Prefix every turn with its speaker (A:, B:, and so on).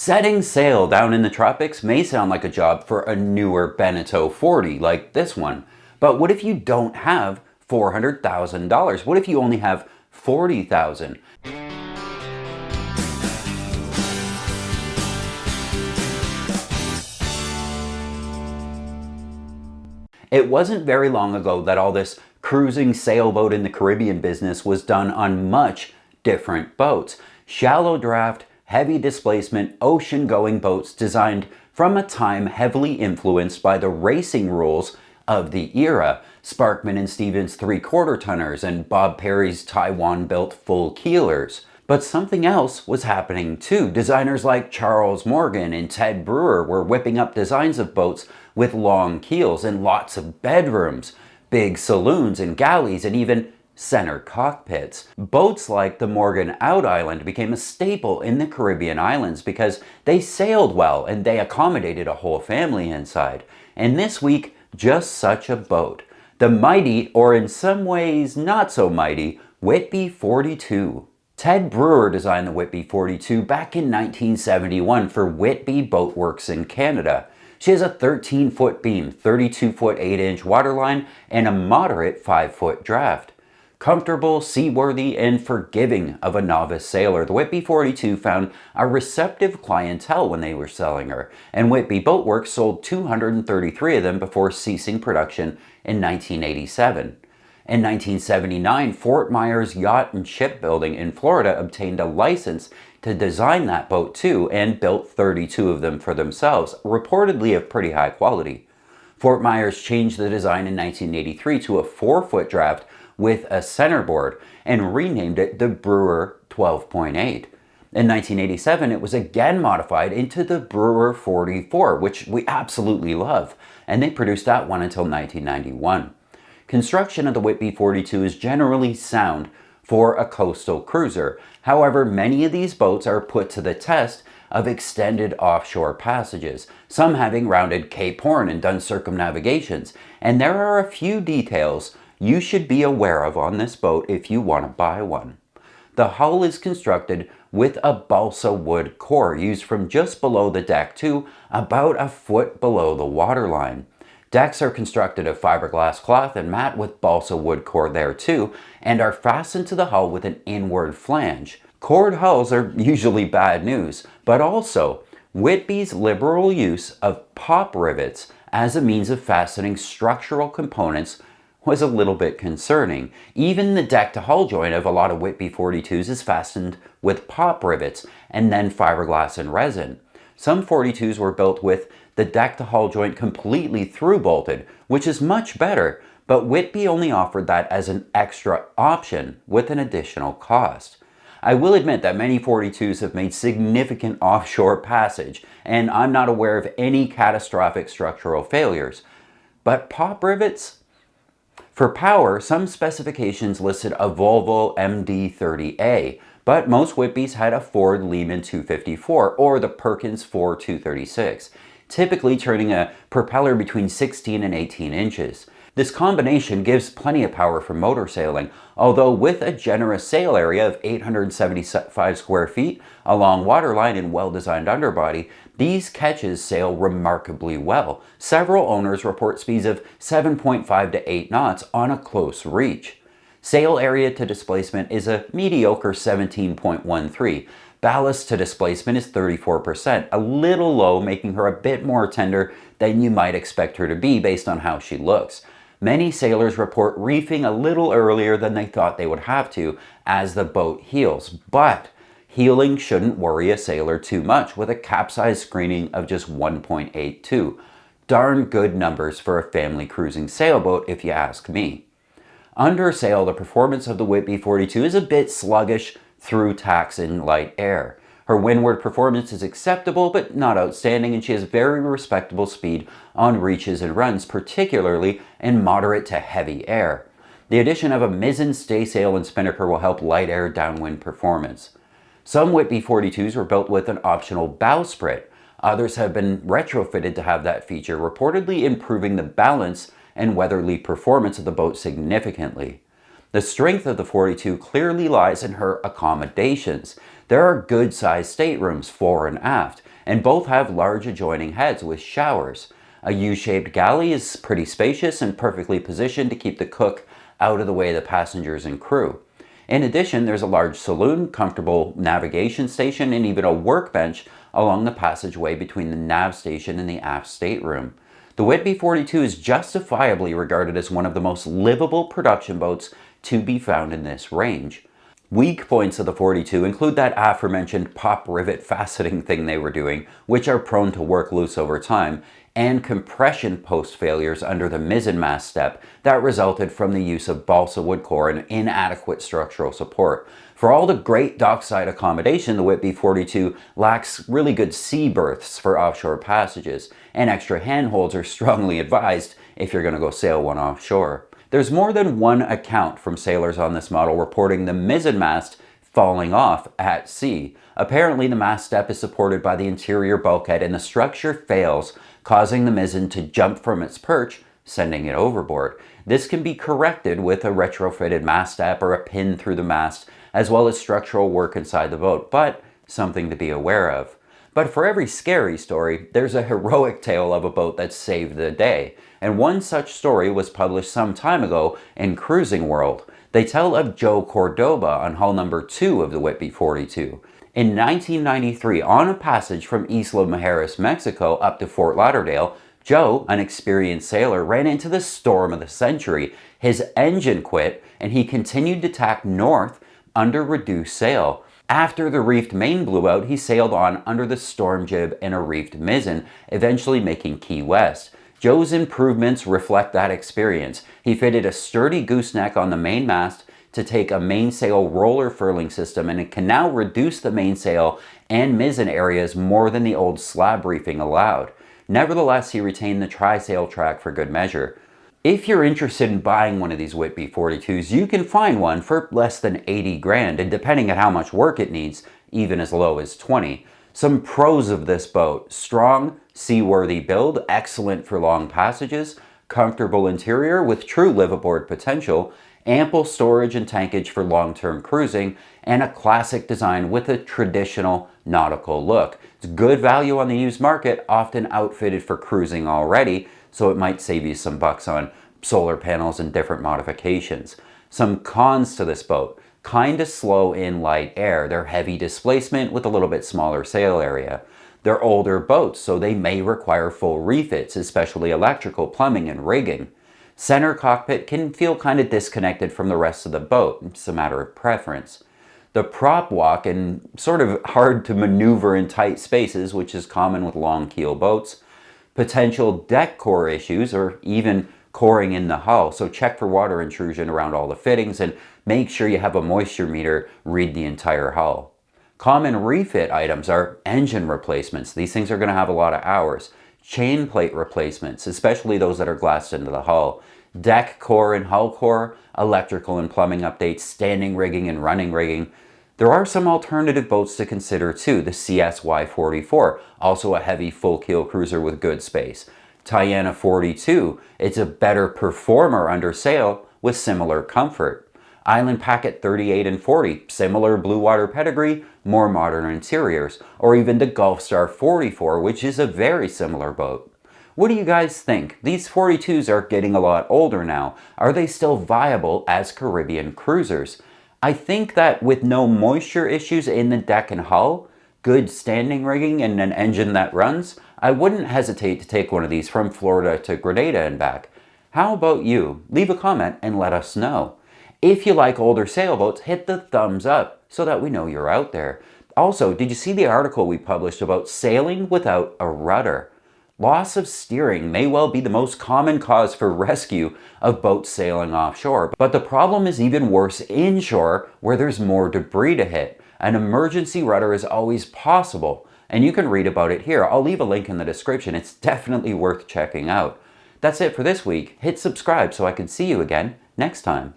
A: Setting sail down in the tropics may sound like a job for a newer Beneteau 40 like this one. But what if you don't have $400,000? What if you only have $40,000? It wasn't very long ago that all this cruising sailboat in the Caribbean business was done on much different boats. Shallow draft, heavy displacement, ocean-going boats designed from a time heavily influenced by the racing rules of the era. Sparkman and Stevens 3/4 tonners and Bob Perry's Taiwan-built full keelers. But something else was happening too. Designers like Charles Morgan and Ted Brewer were whipping up designs of boats with long keels and lots of bedrooms, big saloons and galleys, and even center cockpits. Boats like the Morgan Out Island became a staple in the Caribbean islands because they sailed well and they accommodated a whole family inside. And this week, just such a boat. The mighty, or in some ways not so mighty, Whitby 42. Ted Brewer designed the Whitby 42 back in 1971 for Whitby Boatworks in Canada. She has a 13-foot beam, 32-foot 8-inch waterline, and a moderate 5-foot draft. Comfortable, seaworthy, and forgiving of a novice sailor, the Whitby 42 found a receptive clientele when they were selling her, and Whitby Boatworks sold 233 of them before ceasing production in 1987. In 1979, Fort Myers Yacht and Shipbuilding in Florida obtained a license to design that boat too and built 32 of them for themselves, reportedly of pretty high quality. Fort Myers changed the design in 1983 to a 4-foot draft with a centerboard and renamed it the Brewer 12.8. In 1987, it was again modified into the Brewer 44, which we absolutely love, and they produced that one until 1991. Construction of the Whitby 42 is generally sound for a coastal cruiser. However, many of these boats are put to the test of extended offshore passages, some having rounded Cape Horn and done circumnavigations, and there are a few details you should be aware of on this boat if you want to buy one. The hull is constructed with a balsa wood core used from just below the deck to about a foot below the waterline. Decks are constructed of fiberglass cloth and mat with balsa wood core there too, and are fastened to the hull with an inward flange. Cored hulls are usually bad news, but also Whitby's liberal use of pop rivets as a means of fastening structural components was a little bit concerning. Even the deck-to-hull joint of a lot of Whitby 42s is fastened with pop rivets and then fiberglass and resin. Some 42s were built with the deck-to-hull joint completely through-bolted, which is much better, but Whitby only offered that as an extra option with an additional cost. I will admit that many 42s have made significant offshore passage, and I'm not aware of any catastrophic structural failures. But pop rivets? For power, some specifications listed a Volvo MD30A, but most Whitbys had a Ford Lehman 254 or the Perkins 4 236, typically turning a propeller between 16 and 18 inches. This combination gives plenty of power for motor sailing, although with a generous sail area of 875 square feet, a long waterline and well-designed underbody, these ketches sail remarkably well. Several owners report speeds of 7.5 to 8 knots on a close reach. Sail area to displacement is a mediocre 17.13. Ballast to displacement is 34%, a little low, making her a bit more tender than you might expect her to be based on how she looks. Many sailors report reefing a little earlier than they thought they would have to as the boat heals, but healing shouldn't worry a sailor too much with a capsize screening of just 1.82. Darn good numbers for a family cruising sailboat if you ask me. Under sail, the performance of the Whitby 42 is a bit sluggish through tacks in light air. Her windward performance is acceptable but not outstanding, and she has very respectable speed on reaches and runs, particularly in moderate to heavy air. The addition of a mizzen, staysail, and spinnaker will help light air downwind performance. Some Whitby 42s were built with an optional bowsprit. Others have been retrofitted to have that feature, reportedly improving the balance and weatherly performance of the boat significantly. The strength of the 42 clearly lies in her accommodations. There are good-sized staterooms fore and aft, and both have large adjoining heads with showers. A U-shaped galley is pretty spacious and perfectly positioned to keep the cook out of the way of the passengers and crew. In addition, there's a large saloon, comfortable navigation station, and even a workbench along the passageway between the nav station and the aft stateroom. The Whitby 42 is justifiably regarded as one of the most livable production boats to be found in this range. Weak points of the 42 include that aforementioned pop rivet faceting thing they were doing, which are prone to work loose over time, and compression post failures under the mizzenmast step that resulted from the use of balsa wood core and inadequate structural support. For all the great dockside accommodation, the Whitby 42 lacks really good sea berths for offshore passages, and extra handholds are strongly advised if you're going to go sail one offshore. There's more than one account from sailors on this model reporting the mizzenmast falling off at sea. Apparently, the mast step is supported by the interior bulkhead and the structure fails, causing the mizzen to jump from its perch, sending it overboard. This can be corrected with a retrofitted mast step or a pin through the mast, as well as structural work inside the boat, but something to be aware of. But for every scary story, there's a heroic tale of a boat that saved the day. And one such story was published some time ago in Cruising World. They tell of Joe Cordoba on hull number 2 of the Whitby 42. In 1993, on a passage from Isla Mujeres, Mexico up to Fort Lauderdale, Joe, an experienced sailor, ran into the storm of the century. His engine quit and he continued to tack north under reduced sail. After the reefed main blew out, he sailed on under the storm jib and a reefed mizzen, eventually making Key West. Joe's improvements reflect that experience. He fitted a sturdy gooseneck on the main mast to take a mainsail roller furling system, and it can now reduce the mainsail and mizzen areas more than the old slab reefing allowed. Nevertheless, he retained the trysail track for good measure. If you're interested in buying one of these Whitby 42s, you can find one for less than 80 grand, and depending on how much work it needs, even as low as 20. Some pros of this boat: strong, seaworthy build, excellent for long passages, comfortable interior with true liveaboard potential, ample storage and tankage for long-term cruising, and a classic design with a traditional nautical look. It's good value on the used market, often outfitted for cruising already, so it might save you some bucks on solar panels and different modifications. Some cons to this boat: kinda slow in light air. They're heavy displacement with a little bit smaller sail area. They're older boats, so they may require full refits, especially electrical, plumbing, and rigging. Center cockpit can feel kind of disconnected from the rest of the boat. It's a matter of preference. The prop walk and sort of hard to maneuver in tight spaces, which is common with long keel boats. Potential deck core issues or even coring in the hull, so check for water intrusion around all the fittings and make sure you have a moisture meter read the entire hull. Common refit items are engine replacements. These things are going to have a lot of hours. Chain plate replacements, especially those that are glassed into the hull. Deck core and hull core, electrical and plumbing updates, standing rigging and running rigging. There are some alternative boats to consider too. The CSY 44, also a heavy full keel cruiser with good space. Tiana 42, it's a better performer under sail with similar comfort. Island Packet 38 and 40, similar Bluewater pedigree, more modern interiors. Or even the Gulfstar 44, which is a very similar boat. What do you guys think? These 42s are getting a lot older now. Are they still viable as Caribbean cruisers? I think that with no moisture issues in the deck and hull, good standing rigging, and an engine that runs, I wouldn't hesitate to take one of these from Florida to Grenada and back. How about you? Leave a comment and let us know. If you like older sailboats, hit the thumbs up so that we know you're out there. Also, did you see the article we published about sailing without a rudder? Loss of steering may well be the most common cause for rescue of boats sailing offshore, but the problem is even worse inshore where there's more debris to hit. An emergency rudder is always possible, and you can read about it here. I'll leave a link in the description. It's definitely worth checking out. That's it for this week. Hit subscribe so I can see you again next time.